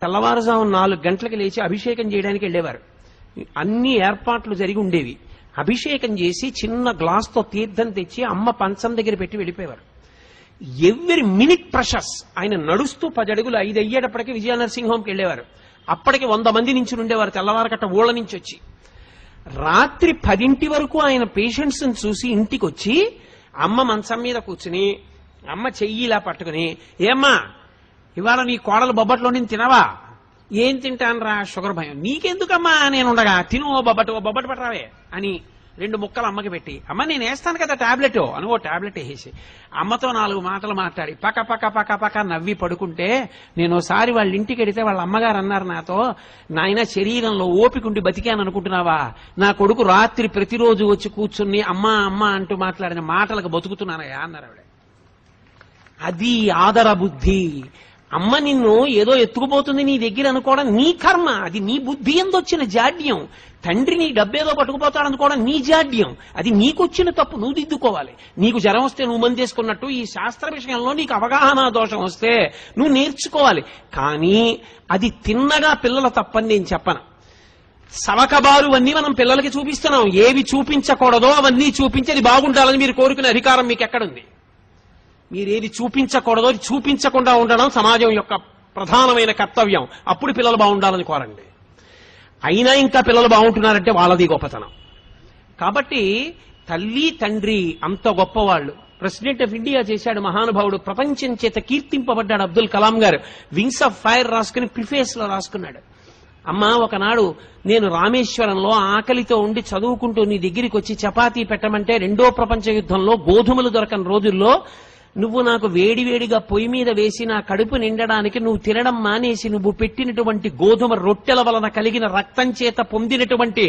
తెల్లవారుజాము 4 గంటలకు లేచి అభిషేకం చేయడానికి వెళ్ళేవారు. అన్ని ఏర్పాట్లు జరిగి ఉండేవి. అభిషేకం చేసి చిన్న గ్లాస్తో తీర్థం తెచ్చి అమ్మ పంచం దగ్గర పెట్టి వెళ్ళిపోయేవారు. Every minute precious. ఆయన నడుస్తూ 10 అడుగులు 5 అయ్యేటప్పటికీ విజయనరసింహ హోంకి వెళ్ళేవారు. అప్పటికి 100 మంది నుంచి ఉండేవారు తెల్లవారకట్ట ఊళ్ళ నుంచి వచ్చి. రాత్రి 10 వరకు ఆయన పేషెంట్స్ చూసి ఇంటికి వచ్చి అమ్మ మంచం మీద కూర్చుని అమ్మ చెయ్యి ఇలా పట్టుకుని, ఏమ్మా ఇవాళ నీ కోడలు బొబ్బట్లో నేను తినవా? ఏం తింటాను రా, షుగర్ భయం. నీకెందుకమ్మా నేనుండగా, తిను ఓ బొబ్బట్టు పట్టరావే అని 2 ముక్కలు అమ్మకి పెట్టి, అమ్మ నేను వేస్తాను కదా టాబ్లెట్ అని ఓ టాబ్లెట్ వేసి అమ్మతో 4 మాటలు మాట్లాడి పక్క పక్క పక్క పక్క నవ్వి పడుకుంటే, నేను ఒకసారి వాళ్ళ ఇంటికి వెడితే వాళ్ళ అమ్మగారు అన్నారు నాతో, నాయన శరీరంలో ఓపికండి బతికాను అనుకుంటున్నావా? నా కొడుకు రాత్రి ప్రతిరోజు వచ్చి కూర్చుని అమ్మ అమ్మ అంటూ మాట్లాడిన మాటలకు బతుకుతున్నానయా అన్నారు ఆవిడ. అది ఆదర బుద్ధి. అమ్మ నిన్ను ఏదో ఎత్తుకుపోతుంది నీ దగ్గర అనుకోవడం నీ కర్మ, అది నీ బుద్ధి ఎందొచ్చిన జాడ్యం. తండ్రి నీ డబ్బేదో పట్టుకుపోతాడు అనుకోవడం నీ జాడ్యం, అది నీకొచ్చిన తప్పు, నువ్వు దిద్దుకోవాలి. నీకు జ్వరం వస్తే నువ్వు మంది చేసుకున్నట్టు ఈ శాస్త్ర విషయంలో నీకు అవగాహన దోషం వస్తే నువ్వు నేర్చుకోవాలి. కానీ అది తిన్నగా పిల్లల తప్పని నేను చెప్పను. సవకబారు అన్నీ మనం పిల్లలకి చూపిస్తున్నాం. ఏవి చూపించకూడదో అవన్నీ చూపించేది బాగుండాలని మీరు కోరుకునే అధికారం మీకు ఎక్కడుంది? మీరేది చూపించకూడదో చూపించకుండా ఉండడం సమాజం యొక్క ప్రధానమైన కర్తవ్యం. అప్పుడు పిల్లలు బాగుండాలని కోరండి. అయినా ఇంకా పిల్లలు బాగుంటున్నారంటే వాళ్ళది గొప్పతనం. కాబట్టి తల్లి తండ్రి అంత గొప్పవాళ్ళు. ప్రెసిడెంట్ ఆఫ్ ఇండియా చేశాడు మహానుభావుడు, ప్రపంచం చేత కీర్తింపబడ్డాడు అబ్దుల్ కలాం గారు. వింగ్స్ ఆఫ్ ఫైర్ రాసుకుని ప్రిఫేస్ లో రాసుకున్నాడు, అమ్మా ఒకనాడు నేను రామేశ్వరంలో ఆకలితో ఉండి చదువుకుంటూ నీ దగ్గరికి వచ్చి చపాతీ పెట్టమంటే 2వ ప్రపంచ యుద్ధంలో గోధుమలు దొరకని రోజుల్లో నువ్వు నాకు వేడివేడిగా పొయ్యి మీద వేసి నా కడుపు నిండడానికి నువ్వు తినడం మానేసి నువ్వు పెట్టినటువంటి గోధుమ రొట్టెల వలన కలిగిన రక్తం చేత పొందినటువంటి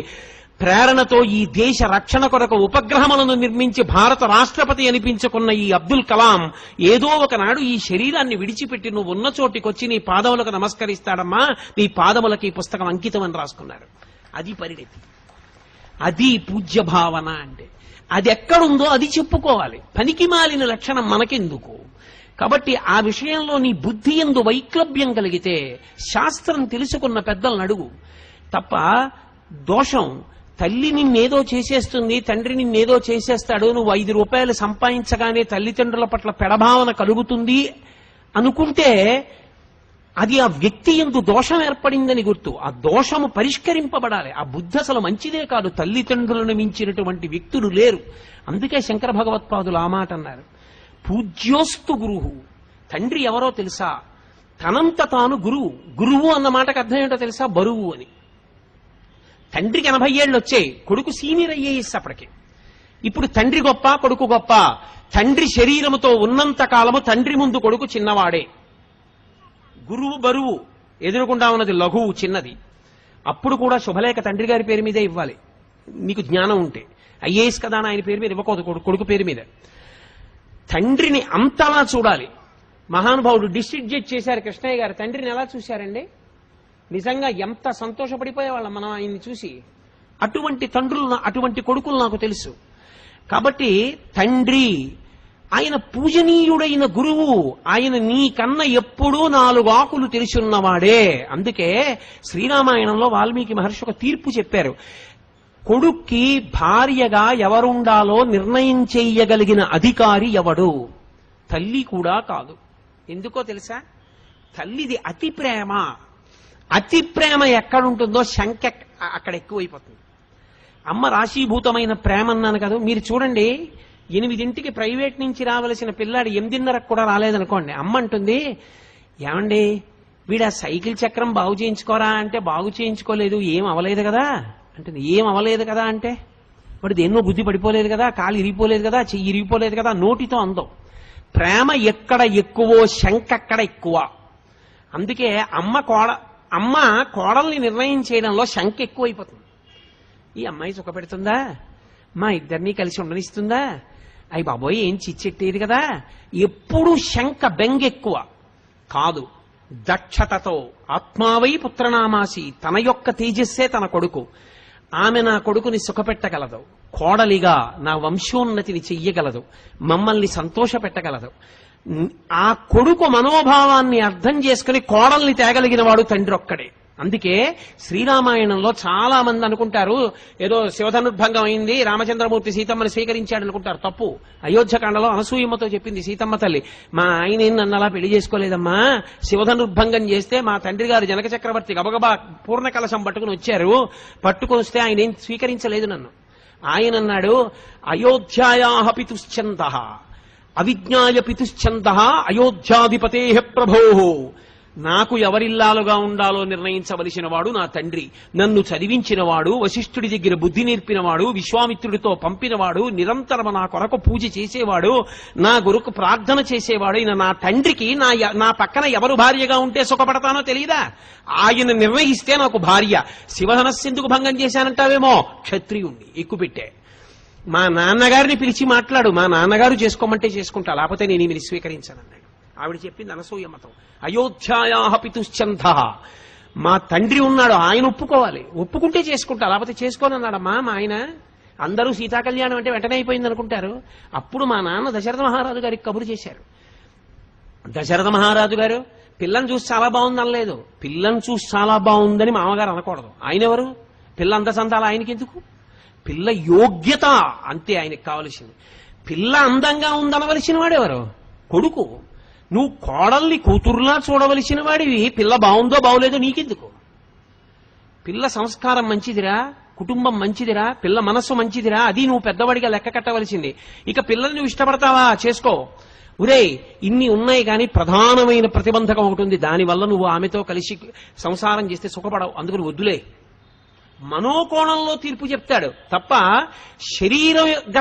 ప్రేరణతో ఈ దేశ రక్షణ కొరకు ఉపగ్రహములను నిర్మించి భారత రాష్ట్రపతి అనిపించుకున్న ఈ అబ్దుల్ కలాం ఏదో ఒకనాడు ఈ శరీరాన్ని విడిచిపెట్టి నువ్వు ఉన్న చోటికొచ్చి నీ పాదములకు నమస్కరిస్తాడమ్మా, నీ పాదములకు ఈ పుస్తకం అంకితం అని రాసుకున్నారు. అది పరిణతి, అది పూజ్య భావన అంటే. అది ఎక్కడుందో అది చెప్పుకోవాలి. పనికి మాలిన లక్షణం మనకెందుకు? కాబట్టి ఆ విషయంలో నీ బుద్ధి యందు వైక్లభ్యం కలిగితే శాస్త్రం తెలుసుకున్న పెద్దలను అడుగు తప్ప. దోషం తల్లి నిన్నేదో చేసేస్తుంది, తండ్రి నిన్నేదో చేసేస్తాడు, నువ్వు 5 రూపాయలు సంపాదించగానే తల్లిదండ్రుల పట్ల పెడభావన కలుగుతుంది అనుకుంటే అది ఆ వ్యక్తి యందు దోషం ఏర్పడిందని గుర్తు. ఆ దోషము పరిష్కరింపబడాలి. ఆ బుద్ధి అసలు మంచిదే కాదు. తల్లిదండ్రులను మించినటువంటి వ్యక్తులు లేరు. అందుకే శంకర భగవత్పాదులు ఆ మాట అన్నారు, పూజ్యోస్తు గురువు. తండ్రి ఎవరో తెలుసా? తనంత తాను గురువు. గురువు అన్న మాటకు అర్థం ఏంటో తెలుసా? బరువు అని. తండ్రికి 80 ఏళ్ళు వచ్చాయి, కొడుకు సీనియర్ ఐఏఎస్ అప్పటికి. ఇప్పుడు తండ్రి గొప్ప కొడుకు గొప్ప? తండ్రి శరీరముతో ఉన్నంత కాలము తండ్రి ముందు కొడుకు చిన్నవాడే. గురువు బరువు, ఎదురుకుండా ఉన్నది లఘువు చిన్నది. అప్పుడు కూడా శుభలేఖ తండ్రి గారి పేరు మీదే ఇవ్వాలి నీకు జ్ఞానం ఉంటే. ఐఏఎస్ కదా ఆయన పేరు మీద ఇవ్వకూడదు, కొడుకు పేరు మీద. తండ్రిని అంతలా చూడాలి. మహానుభావుడు డిస్ట్రిక్ట్ జడ్జి చేశారు కృష్ణయ్య గారు. తండ్రిని ఎలా చూశారండి? నిజంగా ఎంత సంతోషపడిపోయేవాళ్ళం మనం ఆయన్ని చూసి. అటువంటి తండ్రులు, అటువంటి కొడుకులు నాకు తెలుసు. కాబట్టి తండ్రి ఆయన పూజనీయుడైన గురువు. ఆయన నీకన్నా ఎప్పుడూ 4 ఆకులు తెలిసున్నవాడే. అందుకే శ్రీరామాయణంలో వాల్మీకి మహర్షి ఒక తీర్పు చెప్పారు. కొడుక్కి భార్యగా ఎవరుండాలో నిర్ణయం చెయ్యగలిగిన అధికారి ఎవడు? తల్లి కూడా కాదు. ఎందుకో తెలుసా? తల్లిది అతి ప్రేమ. అతి ప్రేమ ఎక్కడుంటుందో శంక అక్కడ ఎక్కువైపోతుంది. అమ్మ రాశీభూతమైన ప్రేమ అన్నాను కదా. మీరు చూడండి, 8ంటికి ప్రైవేట్ నుంచి రావలసిన పిల్లాడు 8:30కు కూడా రాలేదనుకోండి, అమ్మ అంటుంది, ఏమండి వీడు ఆ సైకిల్ చక్రం బాగు చేయించుకోరా అంటే, బాగు చేయించుకోలేదు, ఏం అవలేదు కదా అంటుంది. ఏం అవలేదు కదా అంటే, వాడు దేన్నో బుద్ధి పడిపోలేదు కదా, కాలు ఇరిగిపోలేదు కదా, చెయ్యి ఇరిగిపోలేదు కదా, నోటితో అందం. ప్రేమ ఎక్కడ ఎక్కువో శంక అక్కడ ఎక్కువ. అందుకే అమ్మ కోడల్ని నిర్ణయం చేయడంలో శంక ఎక్కువైపోతుంది. ఈ అమ్మాయి సుఖపెడుతుందా, మా ఇద్దరినీ కలిసి ఉండనిస్తుందా, అయ్యి బాబోయ్ ఏం చిచ్చెట్టేది కదా, ఎప్పుడు శంక బెంగ ఎక్కువ కాదు. దక్షతతో ఆత్మావై పుత్రనామాసి, తన యొక్క తేజస్సే తన కొడుకు. ఆమె నా కొడుకుని సుఖపెట్టగలదు, కోడలిగా నా వంశోన్నతిని చెయ్యగలదు, మమ్మల్ని సంతోషపెట్టగలదు. ఆ కొడుకు మనోభావాన్ని అర్థం చేసుకుని కోడల్ని తేగలిగిన వాడు తండ్రి ఒక్కడే. అందుకే శ్రీరామాయణంలో చాలా మంది అనుకుంటారు ఏదో శివధనుర్భంగం అయింది, రామచంద్రమూర్తి సీతమ్మని స్వీకరించాడు అనుకుంటారు. తప్పు. అయోధ్యకాండలో అనసూయమ్మతో చెప్పింది సీతమ్మ తల్లి, మా ఆయన నన్ను అలా పెళ్లి చేసుకోలేదమ్మా, శివధనుర్భంగం చేస్తే మా తండ్రి గారు జనక చక్రవర్తి గబగబా పూర్ణ కలశం పట్టుకుని వచ్చారు, పట్టుకొని వస్తే ఆయన ఏం స్వీకరించలేదు నన్ను. ఆయన అన్నాడు, అయోధ్యాయాః పితుశ్చందః అవిజ్ఞాయ పితుశ్చందః అయోధ్యాధిపతే ప్రభోః. నాకు ఎవరిల్లాలుగా ఉండాలో నిర్ణయించవలసిన వాడు నా తండ్రి. నన్ను చదివించినవాడు, వశిష్ఠుడి దగ్గర బుద్ధి నేర్పినవాడు, విశ్వామిత్రుడితో పంపినవాడు, నిరంతరం నా కొరకు పూజ చేసేవాడు, నా గురుకు ప్రార్థన చేసేవాడు అయిన నా తండ్రికి నా పక్కన ఎవరు భార్యగా ఉంటే సుఖపడతానో తెలియదా? ఆయన నిర్ణయిస్తే నాకు భార్య. శివధనస్సెందుకు భంగం చేశానంటావేమో, క్షత్రియుణ్ణి ఎక్కుపెట్టే. మా నాన్నగారిని పిలిచి మాట్లాడు, మా నాన్నగారు చేసుకోమంటే చేసుకుంటా, లేకపోతే నేను ఈమెని స్వీకరించానన్నాడు. ఆవిడ చెప్పింది అనసూయమ్మతో, అయోధ్యాయాః పితుశ్చందః, మా తండ్రి ఉన్నాడు, ఆయన ఒప్పుకోవాలి, ఒప్పుకుంటే చేసుకుంటా, లేకపోతే చేసుకోనన్నాడమ్మా మా ఆయన. అందరూ సీతాకళ్యాణం అంటే వెంటనే అయిపోయింది అనుకుంటారు. అప్పుడు మా నాన్న దశరథ మహారాజు గారికి కబురు చేశారు. దశరథ మహారాజు గారు పిల్లని చూసి చాలా బాగుంది అనలేదు, పిల్లని చూసి చాలా బాగుందని మామగారు అనకూడదు. ఆయన ఎవరు? పిల్ల అందసందాలు ఆయనకి ఎందుకు? పిల్ల యోగ్యత అంతే ఆయనకి కావలసింది. పిల్ల అందంగా ఉందనవలసిన వాడెవరు? కొడుకు. నువ్వు కోడల్ని కూతురులా చూడవలసిన వాడివి, పిల్ల బాగుందో బాగులేదో నీకెందుకు? పిల్ల సంస్కారం మంచిదిరా, కుటుంబం మంచిదిరా, పిల్ల మనస్సు మంచిదిరా, అది నువ్వు పెద్దవాడిగా లెక్క కట్టవలసింది. ఇక పిల్లల్ని నువ్వు ఇష్టపడతావా, చేసుకో. ఒరేయ్, ఇన్ని ఉన్నాయి కానీ ప్రధానమైన ప్రతిబంధకం ఒకటి ఉంది, దానివల్ల నువ్వు ఆమెతో కలిసి సంసారం చేస్తే సుఖపడవు, అందుకని వద్దులే. మనోకోణంలో తీర్పు చెప్తాడు తప్ప శరీరగత